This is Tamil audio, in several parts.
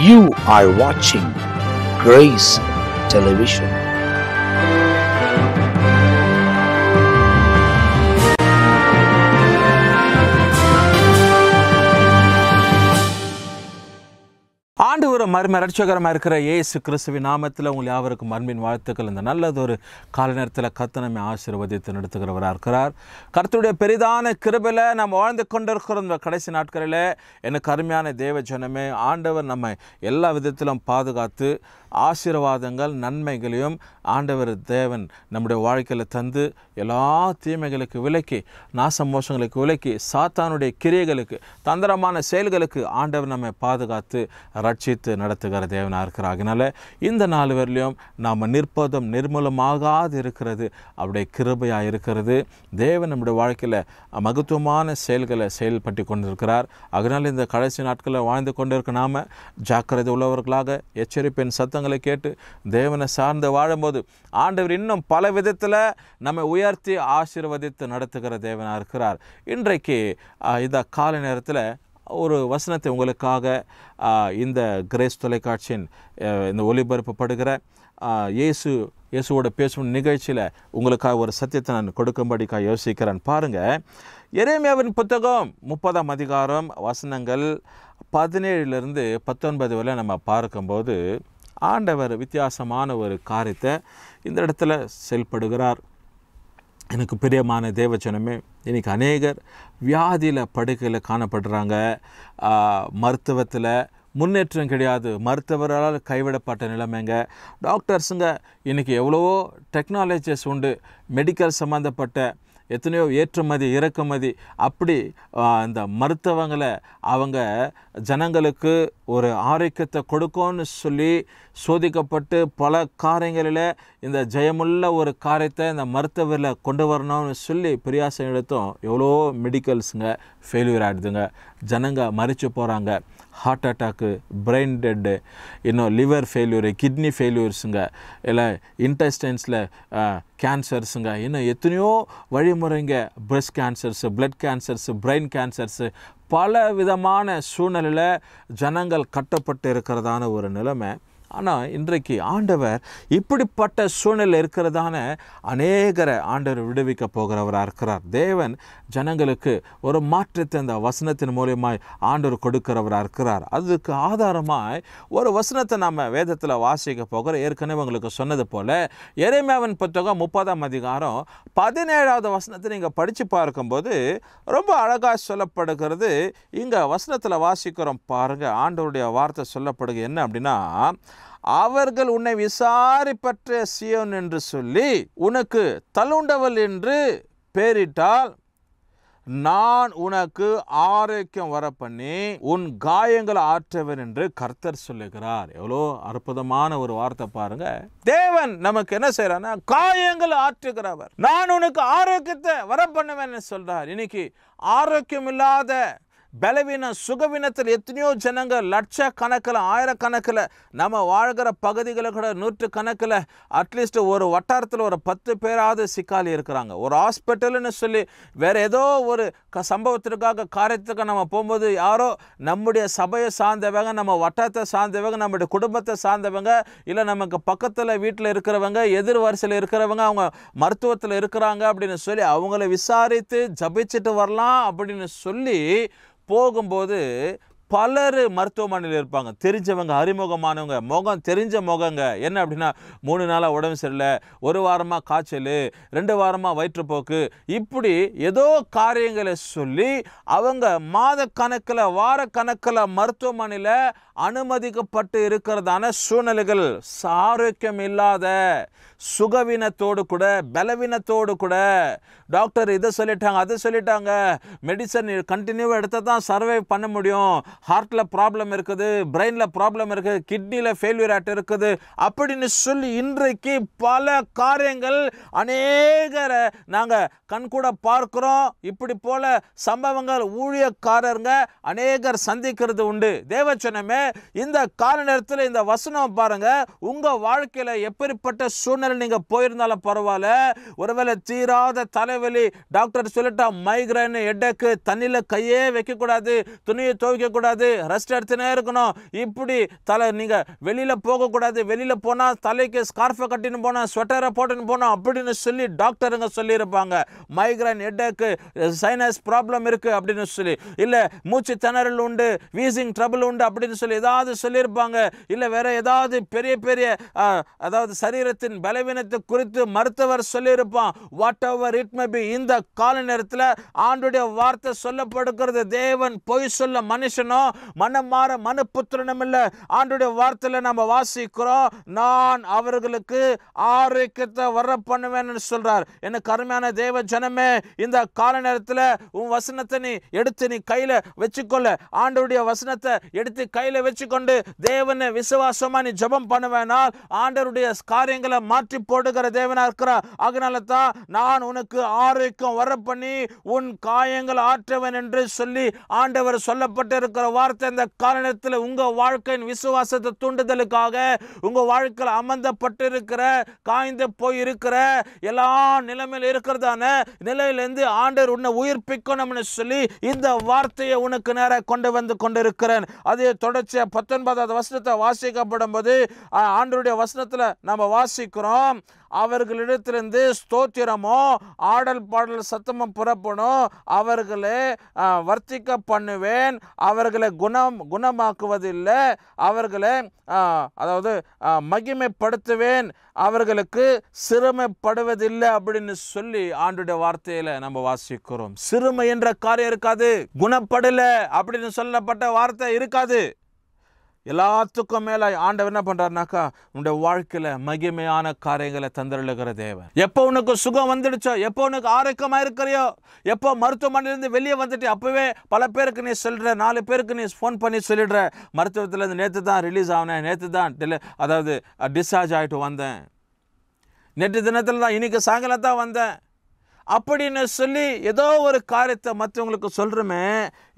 You are watching Grace Television. ஆண்டவரும் மர்ம ரட்சகரமாக இருக்கிற இயேசு கிறிஸ்துவின் நாமத்தில் உங்கள் யாவருக்கும் அன்பின் வாழ்த்துக்கள். இந்த நல்லதொரு கால நேரத்தில் கர்த்தர் நம்மை ஆசீர்வதித்து நடத்துகிறவராக இருக்கிறார். கர்த்தருடைய பெரிதான கிருபையில் நம்ம வாழ்ந்து கொண்டிருக்கிற இந்த கடைசி நாட்களில் எனக்கு அருமையான தேவ ஜனமே, ஆண்டவர் நம்மை எல்லா விதத்திலும் பாதுகாத்து ஆசீர்வாதங்கள் நன்மைகளையும் ஆண்டவர் தேவன் நம்முடைய வாழ்க்கையில் தந்து எல்லா தீமைகளுக்கு விலக்கி, நாச மோசங்களுக்கு விலக்கி, சாத்தானுடைய கிரியைகளுக்கு தந்திரமான செயல்களுக்கு ஆண்டவர் நம்மை பாதுகாத்து ரட்சித்து நடத்துகிற தேவனாக இருக்கிறார். அதனால் இந்த நாலு வரலையும் நாம் நிற்பதும் நிர்மூலமாகாது இருக்கிறது அவருடைய கிருபையாக இருக்கிறது. தேவன் நம்முடைய வாழ்க்கையில் மகத்துவமான செயல்களை செயல்பட்டு கொண்டிருக்கிறார். அதனால் இந்த கடைசி நாட்களில் வாழ்ந்து கொண்டிருக்க நாம் ஜாக்கிரதை உள்ளவர்களாக எச்சரிப்பின் சத்தங்களை கேட்டு தேவனை சார்ந்து வாழும்போது ஆண்டவர் இன்னும் பல விதத்தில் நம்மை உயர்த்தி ஆசீர்வதித்து நடத்துகிற தேவனாக இருக்கிறார். இன்றைக்கு இந்த காலை நேரத்தில் ஒரு வசனத்தை உங்களுக்காக இந்த கிரேஸ் தொலைக்காட்சியின் இந்த ஒளிபரப்பப்படுகிற இயேசுவோட பேசும் நிகழ்ச்சியில் உங்களுக்காக ஒரு சத்தியத்தை நான் கொடுக்கும்படிக்காக யோசிக்கிறேன். பாருங்கள், எரேமியாவின் புத்தகம் 30ஆம் அதிகாரம் வசனங்கள் 17 - 19 வரை நம்ம பார்க்கும்போது ஆண்டவர் வித்தியாசமான ஒரு காரியத்தை இந்த இடத்துல செயல்படுகிறார். எனக்கு பிரியமான தேவஜனமே, இன்றைக்கி அநேகர் வியாதியில் படுக்கையில் காணப்படுறாங்க. மருத்துவத்தில் முன்னேற்றம் கிடையாது, மருத்துவரால் கைவிடப்பட்ட நிலைமைங்க. டாக்டர்ஸுங்க இன்றைக்கி எவ்வளவோ டெக்னாலஜிஸ் உண்டு, மெடிக்கல் சம்மந்தப்பட்ட எத்தனையோ ஏற்றுமதி இறக்குமதி, அப்படி இந்த மருத்துவங்களை அவங்க ஜனங்களுக்கு ஒரு ஆரோக்கியத்தை கொடுக்கும்னு சொல்லி சோதிக்கப்பட்டு பல காரியங்களில் இந்த ஜெயமுள்ள ஒரு காரியத்தை இந்த மருத்துவரில் கொண்டு வரணும்னு சொல்லி பிரியாசம் எடுத்தோம். எவ்வளோ மெடிக்கல்ஸுங்க ஃபெயிலியர் ஆகிடுதுங்க, ஜனங்க மறித்து போகிறாங்க. ஹார்ட் அட்டாக்கு, பிரெயின் டெட்டு, இன்னும் லிவர் ஃபெயில்யூரு, கிட்னி ஃபெயில்யூர்ஸுங்க, இல்லை இன்டெஸ்டைன்ஸில் கேன்சர்ஸுங்க, இன்னும் எத்தனையோ வழிமுறைங்க, breast cancers, blood cancers, brain cancers, பல விதமான சூழ்நிலையில் ஜனங்கள் கட்டப்பட்டு இருக்கிறதான ஒரு நிலைமை. ஆனால் இன்றைக்கு ஆண்டவர் இப்படிப்பட்ட சூழ்நிலை இருக்கிறதான அநேகரை ஆண்டவர் விடுவிக்க போகிறவராக இருக்கிறார். தேவன் ஜனங்களுக்கு ஒரு மாற்றத்தை அந்த வசனத்தின் மூலியமாய் ஆண்டவர் கொடுக்கிறவராக இருக்கிறார். அதுக்கு ஆதாரமாய் ஒரு வசனத்தை நம்ம வேதத்தில் வாசிக்க போகிறோம். ஏற்கனவே உங்களுக்கு சொன்னது போல் எரேமியாவின் புத்தகம் 30ஆம் அதிகாரம் 17வது வசனத்தை நீங்கள் படித்து பார்க்கும்போது ரொம்ப அழகாக சொல்லப்படுகிறது. இங்கே வசனத்தில் வாசிக்கிறோம் பாருங்கள், ஆண்டவருடைய வார்த்தை சொல்லப்படுது என்ன அப்படின்னா, அவர்கள் உன்னை விசாரிப்பற்ற சீயோன் என்று சொல்லி உனக்கு தள்ளுண்டவள் என்று பெயரிட்டால் நான் உனக்கு ஆரோக்கியம் வர பண்ணி உன் காயங்களை ஆற்றவர் என்று கர்த்தர் சொல்லுகிறார். எவ்வளோ அற்புதமான ஒரு வார்த்தை பாருங்க. தேவன் நமக்கு என்ன செய்யறாருன்னா, காயங்கள் ஆற்றுகிறவர், நான் உனக்கு ஆரோக்கியத்தை வர பண்ணுவேன்னு சொல்றார். இன்னைக்கு ஆரோக்கியம் இல்லாத பலவீன சுகவீனத்தில் எத்தனையோ ஜனங்கள் லட்சக்கணக்கில் ஆயிரக்கணக்கில் நம்ம வாழ்கிற பகுதிகளை கூட 100 கணக்கில் அட்லீஸ்ட் ஒரு வட்டாரத்தில் ஒரு 10 பேராவது சிக்காலி இருக்கிறாங்க. ஒரு ஹாஸ்பிட்டல்னு சொல்லி வேறு ஏதோ ஒரு சம்பவத்திற்காக காரியத்துக்கு நம்ம போகும்போது யாரோ நம்முடைய சபையை சார்ந்தவங்க, நம்ம வட்டாரத்தை சார்ந்தவங்க, நம்முடைய குடும்பத்தை சார்ந்தவங்க, இல்லை நமக்கு பக்கத்தில் வீட்டில் இருக்கிறவங்க, எதிர் வரிசையில் இருக்கிறவங்க, அவங்க மருத்துவத்தில் இருக்கிறாங்க அப்படின்னு சொல்லி அவங்கள விசாரித்து ஜபிச்சுட்டு வரலாம் அப்படின்னு சொல்லி போகும்போது பலர் மருத்துவமனையில் இருப்பாங்க. தெரிஞ்சவங்க, அறிமுகமானவங்க, முகம் தெரிஞ்ச முகங்க. என்ன அப்படின்னா, 3 நாளாக உடம்பு சரியில்லை, 1 வாரமாக காய்ச்சல், 2 வாரமாக வயிற்றுப்போக்கு, இப்படி ஏதோ காரியங்களை சொல்லி அவங்க மாத கணக்கில் வார கணக்கில் மருத்துவமனையில் அனுமதிக்கப்பட்டு இருக்கிறதான சூழ்நிலைகள். ஆரோக்கியம் இல்லாத சுகவீனத்தோடு கூட பலவீனத்தோடு கூட டாக்டர் இதை சொல்லிட்டாங்க, அதை சொல்லிட்டாங்க, மெடிசன் கண்டினியூவாக எடுத்தால் தான் சர்வை பண்ண முடியும், ஹார்ட்டில் ப்ராப்ளம் இருக்குது, பிரெயினில் ப்ராப்ளம் இருக்குது, கிட்னியில் ஃபெயில்யூர் ஆகிட்டு இருக்குது அப்படின்னு சொல்லி இன்றைக்கு பல காரியங்கள் அநேகரை நாங்கள் கண்கூட பார்க்குறோம். இப்படி போல சம்பவங்கள் ஊழியக்காரருங்க அநேகர் சந்திக்கிறது உண்டு. தேவச்சனமே, இந்த கால நேரத்தில் இந்த வசனம் பாருங்க, உங்கள் வாழ்க்கையில் எப்படிப்பட்ட சூழ்நிலை நீங்கள் போயிருந்தாலும் பரவாயில்ல, ஒருவேளை தீராத தலைவலி, டாக்டர் சொல்லிட்டா மைக்ரைன், ஹெட்டேக்கு, தண்ணியில் கையே வைக்கக்கூடாது, துணியை துவைக்கக்கூடாது, கூடாது, ரெஸ்ட் எடுத்துனே இருக்கணும். இப்படி நீங்கள் வெளியில் போகக்கூடாது, வெளியில் போனால் தலைக்கு ஸ்கார்ஃபை கட்டின்னு போனால், ஸ்வெட்டரை போட்டுன்னு போனோம் அப்படின்னு சொல்லி டாக்டருங்க சொல்லியிருப்பாங்க. மைக்ரைன், ஹெட்டேக்கு, சைனஸ் ப்ராப்ளம் இருக்குது அப்படின்னு சொல்லி, இல்லை மூச்சு திணறல் உண்டு, வீசிங் ட்ரபிள் உண்டு அப்படின்னு சொல்லி ஏதாவது சொல்லியிருப்பாங்க. இல்லை வேற ஏதாவது பெரிய பெரிய அதாவது சரீரத்தின் பலவீனத்தை குறித்து மருத்துவர் சொல்லியிருப்பான். What ever it may be, இந்த கால நேரத்தில் ஆண்டுடைய வார்த்தை சொல்லப்படுகிறது. தேவன் பொய் சொல்ல மனுஷனோ மனம் மாற மனுபுத்திரனும் இல்லை. ஆண்டுடைய வார்த்தையில் நம்ம வாசிக்கிறோம், நான் அவர்களுக்கு ஆரோக்கியத்தை வர பண்ணுவேன்னு சொல்றார். எனக்கு அருமையான தேவ ஜனமே, இந்த கால நேரத்தில் உன் வசனத்தை நீ எடுத்து நீ கையில வச்சுக்கொள்ள. ஆண்டவருடைய வசனத்தை எடுத்து கையில வச்சுக்கொண்டு தேவனை விசுவாசமா நீ ஜெபம் பண்ணுவேனால் ஆண்டவருடைய காரியங்களை மாற்றி போடுகிற தேவனா இருக்கிறார். அதனால தான் நான் உனக்கு ஆரோக்கியம் வர பண்ணி உன் காயங்கள் ஆற்றவன் என்று சொல்லி ஆண்டவர் சொல்லப்பட்டிருக்கிற வார்த்தை இந்த காரணத்தில் உங்க வாழ்க்கையின் விசுவாசத்தை தூண்டுதலுக்காக, உங்க வாழ்க்கையில் அமர்ந்தப்பட்டிருக்கிற காய்ந்து போய் இருக்கிற எல்லா நிலைமையில் இருக்கிறதான நிலையிலிருந்து ஆண்டவர் உன்னை உயிர்ப்பிக்கணும்னு சொல்லி இந்த வார்த்தையை உனக்கு நேராக கொண்டு வந்து கொண்டிருக்கிறேன். அதே தொடர்ச்சியா 19வது வசனத்தை வாசிக்கப்படும் போது ஆண்டவருடைய வசனத்தில் நம்ம வாசிக்கிறோம், அவர்களிடத்திலிருந்து ஸ்தோத்திரமோ ஆடல் பாடல் சத்தமும் புறப்படும், அவர்களை வர்த்திக்க பண்ணுவேன், அவர்களை குணமாக்குவதில்லை, அவர்களை அதாவது மகிமைப்படுத்துவேன், அவர்களுக்கு சிறுமைப்படுவதில்லை அப்படின்னு சொல்லி ஆண்டுடைய வார்த்தையில நம்ம வாசிக்கிறோம். சிறுமை என்ற காரியம் இருக்காது, குணப்படல அப்படின்னு சொல்லப்பட்ட வார்த்தை இருக்காது. எல்லாத்துக்கும் மேல ஆண்டவர் என்ன பண்றாருனாக்கா உன்னுடைய வாழ்க்கையில மகிமையான காரியங்களை தந்தருளுகிற தேவன். எப்போ உனக்கு சுகம் வந்துடுச்சோ, எப்போ உனக்கு ஆரோக்கியமா இருக்கிறியோ, எப்போ மருத்துவமனையிலிருந்து வெளியே வந்துட்டு அப்பவே பல பேருக்கு நீ சொல்ற, 4 பேருக்கு நீ ஃபோன் பண்ணி சொல்லிடுற, மருத்துவத்திலேருந்து நேற்று தான் ரிலீஸ் ஆனேன், நேற்று தான் அதாவது டிஸ்சார்ஜ் ஆகிட்டு வந்தேன், நேற்று தினத்தில் தான், இன்னைக்கு சாயங்காலம் தான் வந்தேன் அப்படின்னு சொல்லி ஏதோ ஒரு காரியத்தை மற்றவங்களுக்கு சொல்கிறோமே.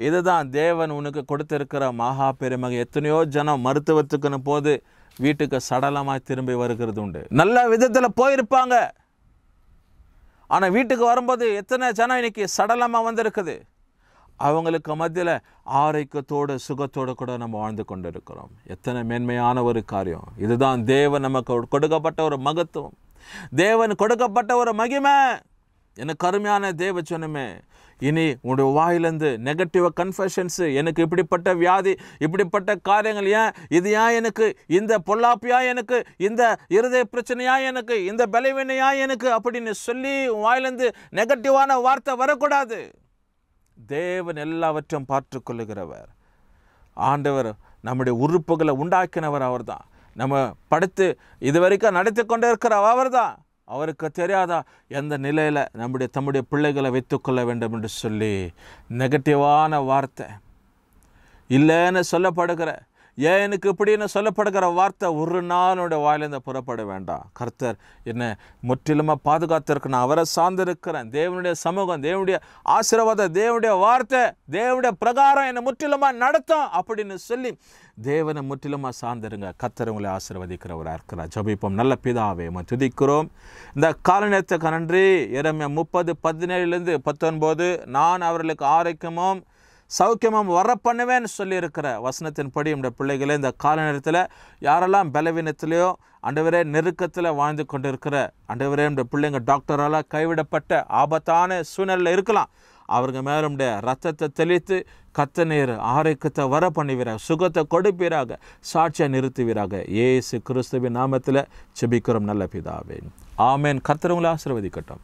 இதுதான் தேவன் உனக்கு கொடுத்திருக்கிற மகா பெருமகை. எத்தனையோ ஜனம் மருத்துவத்துக்குன்னு போது வீட்டுக்கு சடலமாக திரும்பி வருகிறது உண்டு. நல்ல விதத்தில் போயிருப்பாங்க, ஆனால் வீட்டுக்கு வரும்போது எத்தனை ஜனம் இன்னைக்கு சடலமாக வந்திருக்குது. அவங்களுக்கு மத்தியில் ஆரோக்கியத்தோடு சுகத்தோடு கூட நம்ம வாழ்ந்து கொண்டு இருக்கிறோம். எத்தனை மேன்மையான ஒரு காரியம். இதுதான் தேவன் நமக்கு கொடுக்கப்பட்ட ஒரு மகத்துவம், தேவன் கொடுக்கப்பட்ட ஒரு மகிமை. எனக்கு அருமையான தேவ சொன்னமே, இனி உன்னுடைய வாயிலிருந்து நெகட்டிவ் கன்ஃபெஷன்ஸு, எனக்கு இப்படிப்பட்ட வியாதி, இப்படிப்பட்ட காரியங்கள், ஏன் இது, ஏன் எனக்கு இந்த பொல்லாப்பியா, எனக்கு இந்த இருதய பிரச்சனையா, எனக்கு இந்த பலவீனையா எனக்கு அப்படின்னு சொல்லி வாயிலிருந்து நெகட்டிவான வார்த்தை வரக்கூடாது. தேவன் எல்லாவற்றையும் பார்த்து கொள்ளுகிறவர். ஆண்டவர் நம்முடைய உறுப்புகளை உண்டாக்கினவர் அவர் தான். நம்ம படுத்து இதுவரைக்கும் நடத்தி கொண்டு இருக்கிற அவர் தான். அவருக்கு தெரியாதா எந்த நிலையில் தம்முடைய பிள்ளைகளை வைத்துக்கொள்ள வேண்டும் என்று சொல்லி நெகட்டிவான வார்த்தை இல்லைன்னு சொல்லப்படுகிற, ஏன் எனக்கு இப்படின்னு சொல்லப்படுகிற வார்த்தை ஒரு நாளுடைய வாயிலிருந்து புறப்பட வேண்டாம். கர்த்தர் என்னை முற்றிலுமாக பாதுகாத்திருக்கணும், அவரை சார்ந்திருக்கிறேன், தேவனுடைய சமூகம், தேவனுடைய ஆசீர்வாதம், தேவனுடைய வார்த்தை, தேவனுடைய பிரகாரம் என்னை முற்றிலுமாக நடத்தும் அப்படின்னு சொல்லி தேவனை முற்றிலுமாக சார்ந்திருங்க. கர்த்தர் உங்களை ஆசீர்வதிக்கிறவராக இருக்கிறார். ஜெபிப்போம். நல்ல பிதாவே, துதிக்கிறோம் இந்த காலநேரத்துக்கு நன்றி. எரேமியா 30:17-19 நான் அவர்களுக்கு ஆரோக்கியமும் சௌக்கியமும் வர பண்ணுவேன்னு சொல்லியிருக்கிற வசனத்தின்படி நம்முடைய பிள்ளைகளே இந்த கால நேரத்தில் யாரெல்லாம் பலவீனத்திலையோ ஆண்டவரே நெருக்கத்தில் வாழ்ந்து கொண்டு இருக்கிற ஆண்டவரே நம்முடைய பிள்ளைங்க டாக்டரால் கைவிடப்பட்ட ஆபத்தான சூழ்நிலையில் இருக்கலாம், அவர்கள் மேலே நம்முடைய ரத்தத்தை தெளித்து கத்த நீர் ஆரோக்கியத்தை வர பண்ணுவீராக, சுகத்தை கொடுப்பீராக, சாட்சியாக நிறுத்துவீராக. இயேசு கிறிஸ்துவின் நாமத்தில் ஜெபிக்கிறோம் நல்ல பிதாவே, ஆமேன். கர்த்தர் உங்களை ஆசீர்வதிக்கட்டும்.